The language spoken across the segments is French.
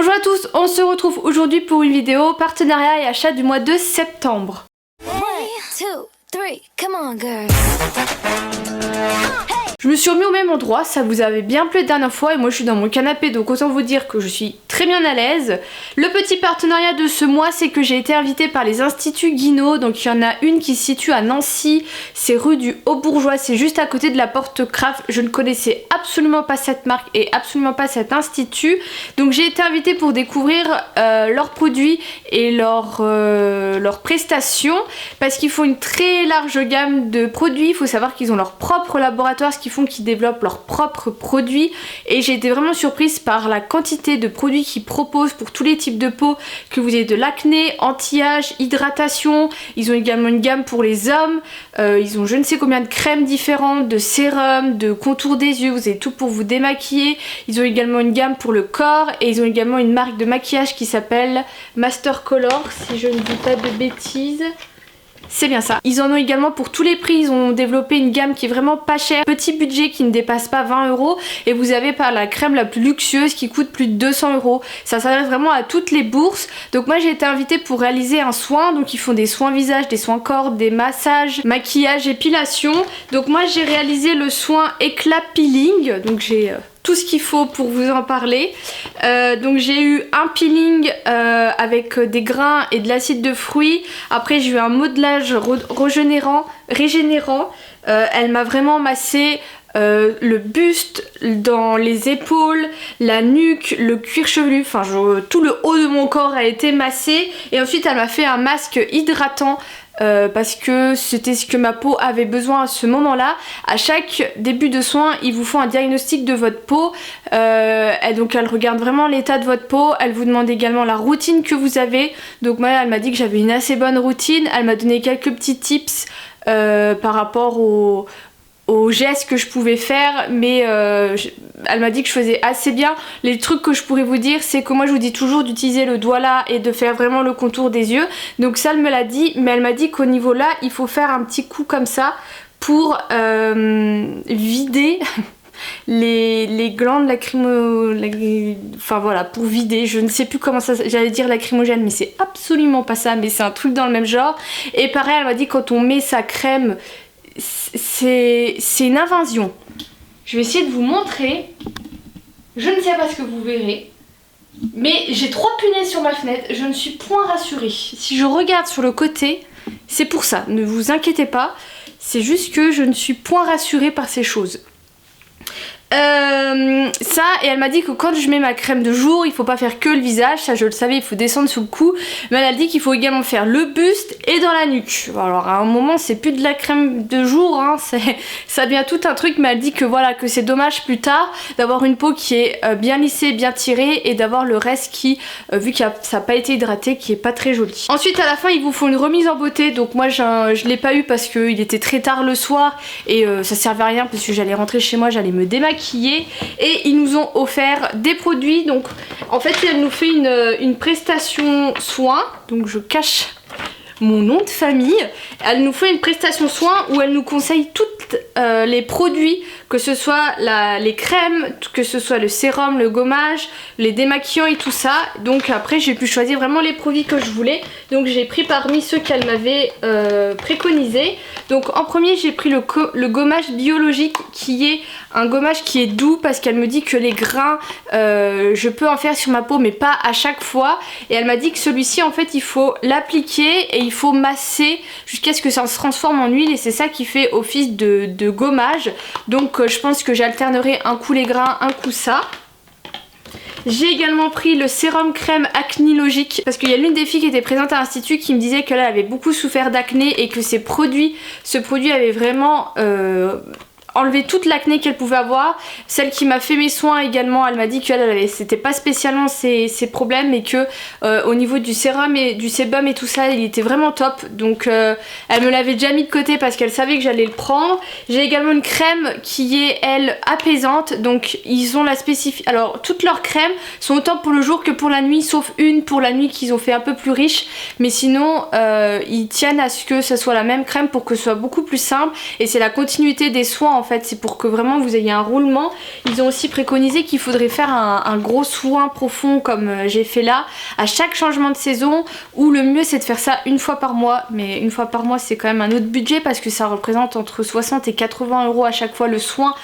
Bonjour à tous, on se retrouve aujourd'hui pour une vidéo partenariat et achat du mois de septembre. 1, 2, 3, come on girls. Je me suis remis au même endroit, ça vous avait bien plu la dernière fois et moi je suis dans mon canapé donc autant vous dire que je suis très bien à l'aise. Le petit partenariat de ce mois c'est que j'ai été invitée par les Instituts Guinaud, donc il y en a une qui se situe à Nancy, c'est rue du Haut-Bourgeois, c'est juste à côté de la Porte Craft. Je ne connaissais absolument pas cette marque et absolument pas cet institut, donc j'ai été invitée pour découvrir leurs produits et leurs prestations parce qu'ils font une très large gamme de produits. Il faut savoir qu'ils ont leur propre laboratoire, ce qui font qu'ils développent leurs propres produits et j'ai été vraiment surprise par la quantité de produits qu'ils proposent pour tous les types de peau, que vous ayez de l'acné, anti-âge, hydratation. Ils ont également une gamme pour les hommes, ils ont je ne sais combien de crèmes différentes, de sérums, de contours des yeux, vous avez tout pour vous démaquiller. Ils ont également une gamme pour le corps et ils ont également une marque de maquillage qui s'appelle Master Color, si je ne dis pas de bêtises. C'est bien ça. Ils en ont également pour tous les prix, ils ont développé une gamme qui est vraiment pas chère, petit budget qui ne dépasse pas 20 € et vous avez par la crème la plus luxueuse qui coûte plus de 200 €. Ça s'adresse vraiment à toutes les bourses. Donc moi j'ai été invitée pour réaliser un soin, donc ils font des soins visage, des soins corps, des massages, maquillage, épilation. Donc moi j'ai réalisé le soin éclat peeling, donc j'ai tout ce qu'il faut pour vous en parler. Donc j'ai eu un peeling avec des grains et de l'acide de fruits. Après j'ai eu un modelage régénérant. Elle m'a vraiment massé le buste, dans les épaules, la nuque, le cuir chevelu, enfin tout le haut de mon corps a été massé. Et ensuite elle m'a fait un masque hydratant. Parce que c'était ce que ma peau avait besoin à ce moment-là. À chaque début de soin, ils vous font un diagnostic de votre peau. Donc elle regarde vraiment l'état de votre peau. Elle vous demande également la routine que vous avez. Donc moi, elle m'a dit que j'avais une assez bonne routine. Elle m'a donné quelques petits tips par rapport aux gestes que je pouvais faire, mais elle m'a dit que je faisais assez bien. Les trucs que je pourrais vous dire, c'est que moi je vous dis toujours d'utiliser le doigt là et de faire vraiment le contour des yeux. Donc ça elle me l'a dit, mais elle m'a dit qu'au niveau là, il faut faire un petit coup comme ça pour vider les glandes enfin voilà, pour vider, je ne sais plus comment ça, j'allais dire lacrymogène mais c'est absolument pas ça, mais c'est un truc dans le même genre. Et pareil elle m'a dit quand on met sa crème, c'est une invasion. Je vais essayer de vous montrer. Je ne sais pas ce que vous verrez, mais j'ai 3 punaises sur ma fenêtre. Je ne suis point rassurée. Si je regarde sur le côté, c'est pour ça. Ne vous inquiétez pas. C'est juste que je ne suis point rassurée par ces choses. Ça, et elle m'a dit que quand je mets ma crème de jour, il faut pas faire que le visage, ça je le savais, il faut descendre sous le cou, mais elle a dit qu'il faut également faire le buste et dans la nuque. Alors à un moment c'est plus de la crème de jour, hein, ça devient tout un truc, mais elle dit que voilà, que c'est dommage plus tard d'avoir une peau qui est bien lissée, bien tirée et d'avoir le reste qui, vu que ça n'a pas été hydraté, qui est pas très joli. Ensuite à la fin ils vous font une remise en beauté, donc moi je l'ai pas eu parce qu'il était très tard le soir et ça servait à rien parce que j'allais rentrer chez moi, j'allais me démaquiller. Et ils nous ont offert des produits. Donc en fait elle nous fait une prestation soin. Donc je cache mon nom de famille. Elle nous fait une prestation soin où elle nous conseille toutes les produits, que ce soit les crèmes, que ce soit le sérum, le gommage, les démaquillants et tout ça. Donc après j'ai pu choisir vraiment les produits que je voulais. Donc j'ai pris parmi ceux qu'elle m'avait préconisé. Donc en premier j'ai pris le gommage biologique, qui est un gommage qui est doux parce qu'elle me dit que les grains je peux en faire sur ma peau mais pas à chaque fois. Et elle m'a dit que celui-ci en fait il faut l'appliquer et il faut masser jusqu'à ce que ça se transforme en huile, et c'est ça qui fait office de gommage. Donc je pense que j'alternerai un coup les grains, un coup ça. J'ai également pris le sérum crème acnélogique parce qu'il y a l'une des filles qui était présente à l'Institut qui me disait qu'elle avait beaucoup souffert d'acné et que ce produit avait vraiment enlever toute l'acné qu'elle pouvait avoir. Celle qui m'a fait mes soins également, elle m'a dit qu'elle c'était pas spécialement ses problèmes, mais que au niveau du sérum et du sébum et tout ça, il était vraiment top. Donc elle me l'avait déjà mis de côté parce qu'elle savait que j'allais le prendre. J'ai également une crème qui est elle apaisante, donc ils ont la spécificité. Alors toutes leurs crèmes sont autant pour le jour que pour la nuit, sauf une pour la nuit qu'ils ont fait un peu plus riche, mais sinon ils tiennent à ce que ce soit la même crème pour que ce soit beaucoup plus simple, et c'est la continuité des soins en fait, c'est pour que vraiment vous ayez un roulement. Ils ont aussi préconisé qu'il faudrait faire un gros soin profond comme j'ai fait là à chaque changement de saison, ou le mieux c'est de faire ça une fois par mois, mais une fois par mois c'est quand même un autre budget parce que ça représente entre 60 et 80 € à chaque fois le soin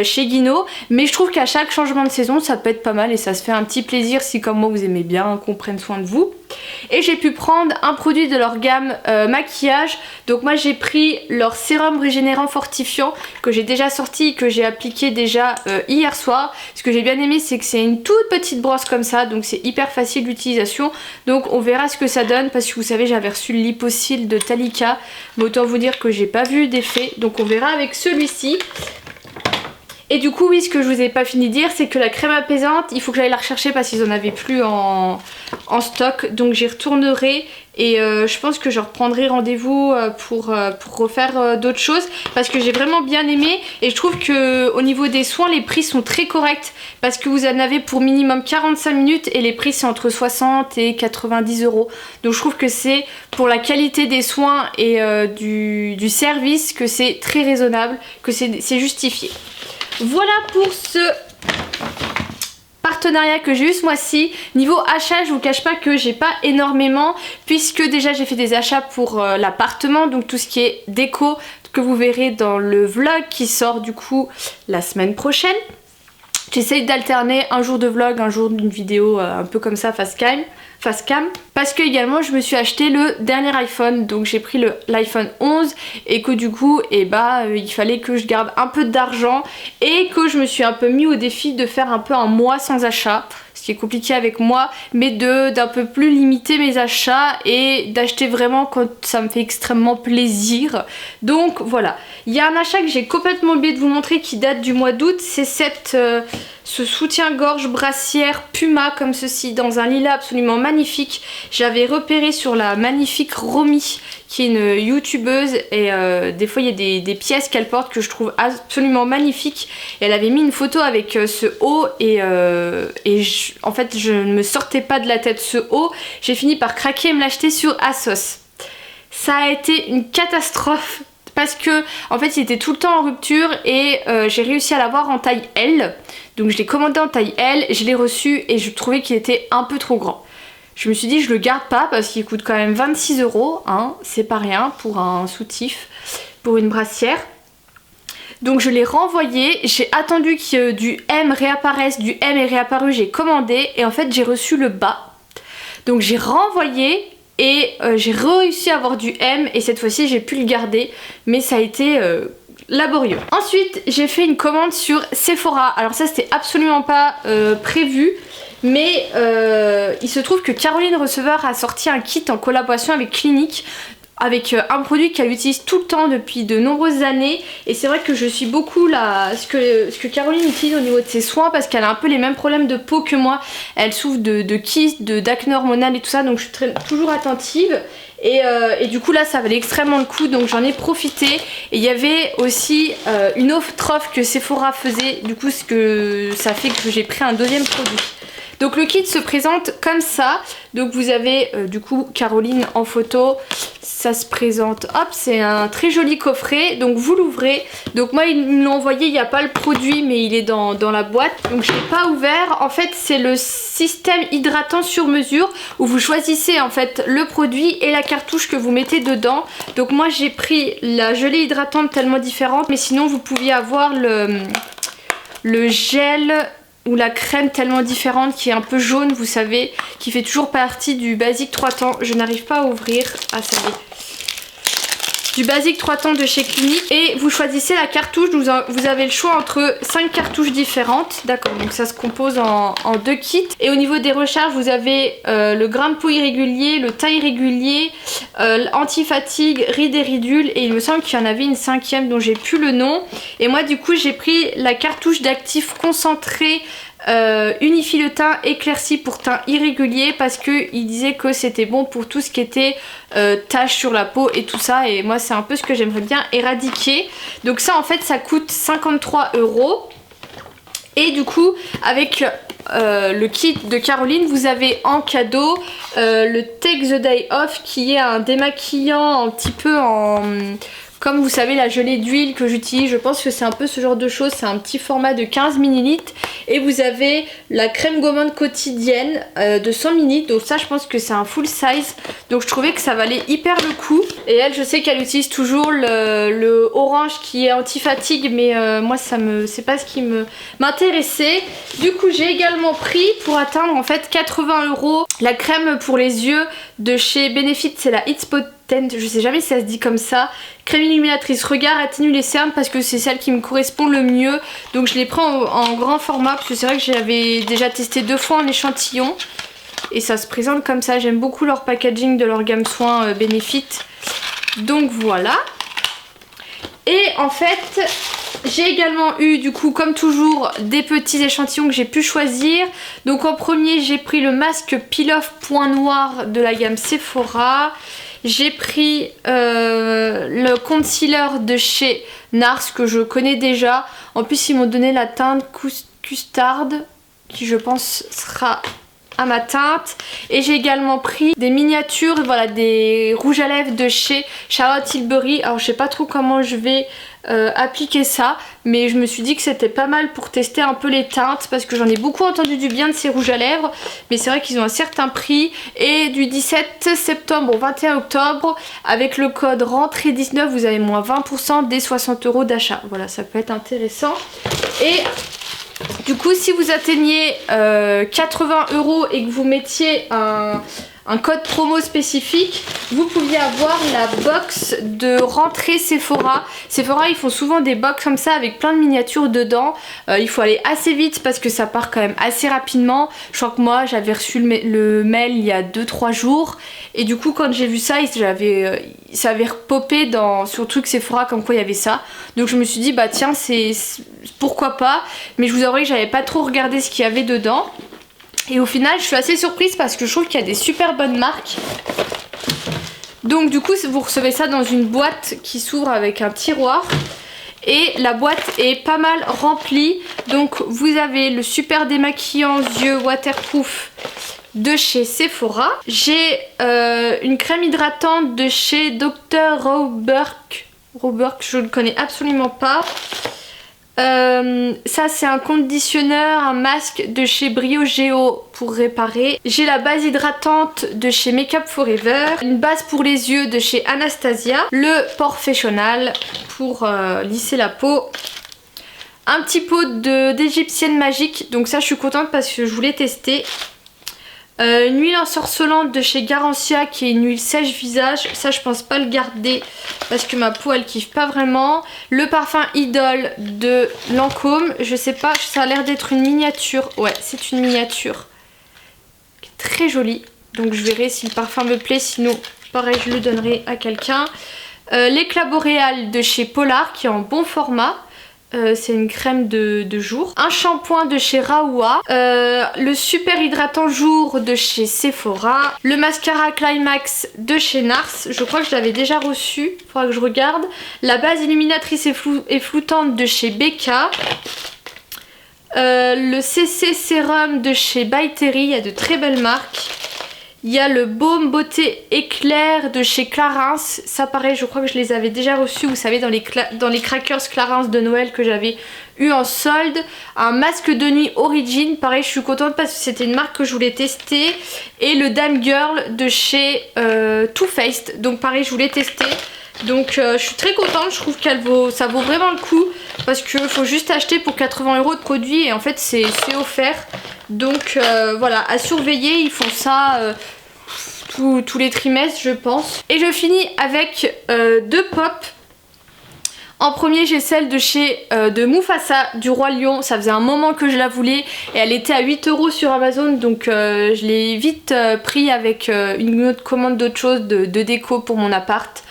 chez Guino, mais je trouve qu'à chaque changement de saison ça peut être pas mal et ça se fait un petit plaisir si comme moi vous aimez bien qu'on prenne soin de vous. Et j'ai pu prendre un produit de leur gamme maquillage. Donc moi j'ai pris leur sérum régénérant fortifiant que j'ai déjà sorti, que j'ai appliqué déjà hier soir. Ce que j'ai bien aimé c'est que c'est une toute petite brosse comme ça, donc c'est hyper facile d'utilisation. Donc on verra ce que ça donne parce que vous savez j'avais reçu le Liposil de Talika, mais autant vous dire que j'ai pas vu d'effet. Donc on verra avec celui-ci. Et du coup oui, ce que je vous ai pas fini de dire c'est que la crème apaisante il faut que j'aille la rechercher parce qu'ils en avaient plus en stock, donc j'y retournerai et je pense que je reprendrai rendez-vous pour refaire d'autres choses parce que j'ai vraiment bien aimé et je trouve que au niveau des soins les prix sont très corrects parce que vous en avez pour minimum 45 minutes et les prix c'est entre 60 et 90 €. Donc je trouve que c'est pour la qualité des soins et du service que c'est très raisonnable, que c'est justifié. Voilà pour ce partenariat que j'ai eu ce mois-ci. Niveau achat, je vous cache pas que j'ai pas énormément puisque déjà j'ai fait des achats pour l'appartement, donc tout ce qui est déco que vous verrez dans le vlog qui sort du coup la semaine prochaine. J'essaye d'alterner un jour de vlog, un jour d'une vidéo un peu comme ça face cam. Parce que également je me suis acheté le dernier iPhone, donc j'ai pris l'iPhone 11 et que du coup il fallait que je garde un peu d'argent et que je me suis un peu mis au défi de faire un peu un mois sans achat, ce qui est compliqué avec moi, mais d'un peu plus limiter mes achats et d'acheter vraiment quand ça me fait extrêmement plaisir. Donc voilà, il y a un achat que j'ai complètement oublié de vous montrer qui date du mois d'août, c'est ce soutien-gorge brassière Puma comme ceci dans un lilas absolument magnifique. J'avais repéré sur la magnifique Romy qui est une youtubeuse et des fois il y a des pièces qu'elle porte que je trouve absolument magnifiques. Et elle avait mis une photo avec ce haut et en fait je ne me sortais pas de la tête ce haut. J'ai fini par craquer et me l'acheter sur ASOS. Ça a été une catastrophe parce que en fait il était tout le temps en rupture et j'ai réussi à l'avoir en taille L. Donc je l'ai commandé en taille L, je l'ai reçu et je trouvais qu'il était un peu trop grand. Je me suis dit je le garde pas parce qu'il coûte quand même 26 €, hein, c'est pas rien pour un soutif, pour une brassière. Donc je l'ai renvoyé, j'ai attendu que du M réapparaisse, du M est réapparu, j'ai commandé et en fait j'ai reçu le bas. Donc j'ai renvoyé et j'ai réussi à avoir du M et cette fois-ci j'ai pu le garder, mais ça a été laborieux. Ensuite j'ai fait une commande sur Sephora. Alors ça c'était absolument pas prévu, mais il se trouve que Caroline Receveur a sorti un kit en collaboration avec Clinique avec un produit qu'elle utilise tout le temps depuis de nombreuses années et c'est vrai que je suis beaucoup ce que Caroline utilise au niveau de ses soins parce qu'elle a un peu les mêmes problèmes de peau que moi. Elle souffre de kystes, d'acné hormonal et tout ça, donc je suis toujours attentive. Et du coup là ça valait extrêmement le coup, donc j'en ai profité. Et il y avait aussi une autre offre que Sephora faisait, du coup ça fait que j'ai pris un deuxième produit. Donc le kit se présente comme ça. Donc vous avez du coup Caroline en photo. Ça se présente, hop, c'est un très joli coffret. Donc vous l'ouvrez. Donc moi ils me l'ont envoyé, il n'y a pas le produit mais il est dans la boîte. Donc je l'ai pas ouvert. En fait c'est le système hydratant sur mesure où vous choisissez en fait le produit et la cartouche que vous mettez dedans. Donc moi j'ai pris la gelée hydratante tellement différente. Mais sinon vous pouviez avoir le gel ou la crème tellement différente qui est un peu jaune, vous savez, qui fait toujours partie du Basique 3 temps. Je n'arrive pas à ouvrir. Ah ça y est. Du Basique 3 temps de chez Clinique. Et vous choisissez la cartouche. Vous avez le choix entre 5 cartouches différentes. D'accord, donc ça se compose en 2 kits. Et au niveau des recharges, vous avez le grain de peau irrégulier, le teint irrégulier, anti-fatigue, rides et ridules. Et il me semble qu'il y en avait une 5e dont j'ai plus le nom. Et moi du coup j'ai pris la cartouche d'actif concentré unifie le teint éclairci pour teint irrégulier parce qu'il disait que c'était bon pour tout ce qui était taches sur la peau et tout ça, et moi c'est un peu ce que j'aimerais bien éradiquer. Donc ça en fait ça coûte 53 €. Et du coup avec le kit de Caroline vous avez en cadeau le Take the Day Off qui est un démaquillant un petit peu en Comme vous savez la gelée d'huile que j'utilise, je pense que c'est un peu ce genre de choses, c'est un petit format de 15 ml. Et vous avez la crème gommande quotidienne de 100 ml, donc ça je pense que c'est un full size. Donc je trouvais que ça valait hyper le coup. Et elle, je sais qu'elle utilise toujours le orange qui est anti-fatigue, mais moi c'est pas ce qui m'intéressait. Du coup j'ai également pris pour atteindre en fait 80 € la crème pour les yeux de chez Benefit, c'est la It's Potent, je sais jamais si ça se dit comme ça. Crème illuminatrice regard atténue les cernes parce que c'est celle qui me correspond le mieux. Donc je l'ai pris en grand format parce que c'est vrai que j'avais déjà testé 2 fois en échantillon. Et ça se présente comme ça, j'aime beaucoup leur packaging de leur gamme soins Benefit. Donc voilà. Et en fait, j'ai également eu du coup comme toujours des petits échantillons que j'ai pu choisir. Donc en premier j'ai pris le masque Peel Off Point Noir de la gamme Sephora. J'ai pris le concealer de chez NARS que je connais déjà. En plus ils m'ont donné la teinte Custard qui je pense sera à ma teinte. Et j'ai également pris des miniatures, voilà, des rouges à lèvres de chez Charlotte Tilbury. Alors je sais pas trop comment je vais appliquer ça, mais je me suis dit que c'était pas mal pour tester un peu les teintes parce que j'en ai beaucoup entendu du bien de ces rouges à lèvres, mais c'est vrai qu'ils ont un certain prix. Et du 17 septembre au 21 octobre avec le code rentrée 19 vous avez moins 20% des 60 € d'achat. Voilà, ça peut être intéressant. Et du coup si vous atteignez 80 € et que vous mettiez un code promo spécifique, vous pouviez avoir la box de rentrée Sephora. Sephora ils font souvent des box comme ça avec plein de miniatures dedans. Il faut aller assez vite parce que ça part quand même assez rapidement. Je crois que moi j'avais reçu le mail il y a 2-3 jours. Et du coup quand j'ai vu ça, ça avait repopé sur le truc Sephora comme quoi il y avait ça. Donc je me suis dit bah tiens pourquoi pas. Mais je vous avoue que j'avais pas trop regardé ce qu'il y avait dedans. Et au final je suis assez surprise parce que je trouve qu'il y a des super bonnes marques. Donc du coup vous recevez ça dans une boîte qui s'ouvre avec un tiroir. Et la boîte est pas mal remplie. Donc vous avez le super démaquillant yeux waterproof de chez Sephora. J'ai une crème hydratante de chez Dr. Roebuck, je ne connais absolument pas. Ça c'est un conditionneur, un masque de chez Briogeo pour réparer. J'ai la base hydratante de chez Makeup Forever, une base pour les yeux de chez Anastasia, le Porfessional pour lisser la peau, un petit pot d'égyptienne magique, donc ça je suis contente parce que je voulais tester. Une huile ensorcelante de chez Garancia qui est une huile sèche visage, ça je pense pas le garder parce que ma peau elle kiffe pas vraiment. Le parfum Idol de Lancôme, je sais pas, ça a l'air d'être une miniature, ouais c'est une miniature très jolie, donc je verrai si le parfum me plaît, sinon pareil je le donnerai à quelqu'un. L'éclat boréal de chez Polar qui est en bon format. C'est une crème de jour. Un shampoing de chez Raoua. Le super hydratant jour de chez Sephora. Le mascara Climax de chez NARS. Je crois que je l'avais déjà reçu. Il faudra que je regarde. La base illuminatrice et floutante de chez Becca. Le CC sérum de chez By Terry. Il y a de très belles marques. Il y a le baume beauté éclair de chez Clarins. Ça pareil, je crois que je les avais déjà reçus. Vous savez, dans les crackers Clarins de Noël que j'avais eu en solde. Un masque de nuit Origin. Pareil, je suis contente parce que c'était une marque que je voulais tester. Et le Dame Girl de chez Too Faced. Donc pareil, je voulais tester. Donc je suis très contente. Je trouve ça vaut vraiment le coup. Parce qu'il faut juste acheter pour 80 € de produits. Et en fait, c'est offert. Donc voilà, à surveiller. Ils font ça... tous les trimestres je pense. Et je finis avec 2 pop. En premier j'ai celle de chez de Mufasa du Roi Lion. Ça faisait un moment que je la voulais et elle était à 8 € sur Amazon. Donc je l'ai vite pris avec une autre commande d'autre chose de déco pour mon appart.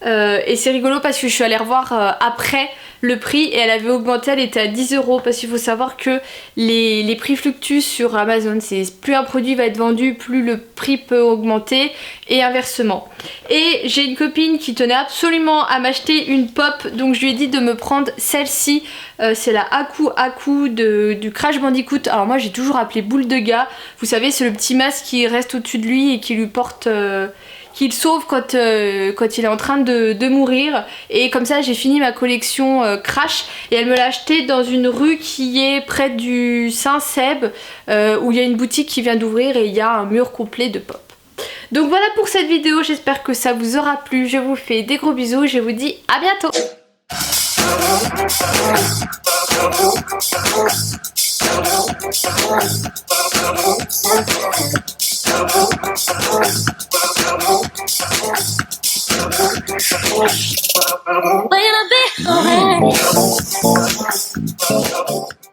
Et c'est rigolo parce que je suis allée revoir après le prix et elle avait augmenté, elle était à 10 € parce qu'il faut savoir que les prix fluctuent sur Amazon. Plus un produit va être vendu, plus le prix peut augmenter et inversement. Et j'ai une copine qui tenait absolument à m'acheter une pop, donc je lui ai dit de me prendre celle-ci. C'est la Aku du Crash Bandicoot. Alors moi j'ai toujours appelé boule de gars. Vous savez, c'est le petit masque qui reste au-dessus de lui et qui lui porte... qu'il sauve quand il est en train de mourir. Et comme ça j'ai fini ma collection Crash, et elle me l'a acheté dans une rue qui est près du Saint-Seb, où il y a une boutique qui vient d'ouvrir et il y a un mur complet de pop. Donc voilà pour cette vidéo, j'espère que ça vous aura plu, je vous fais des gros bisous, je vous dis à bientôt. When I be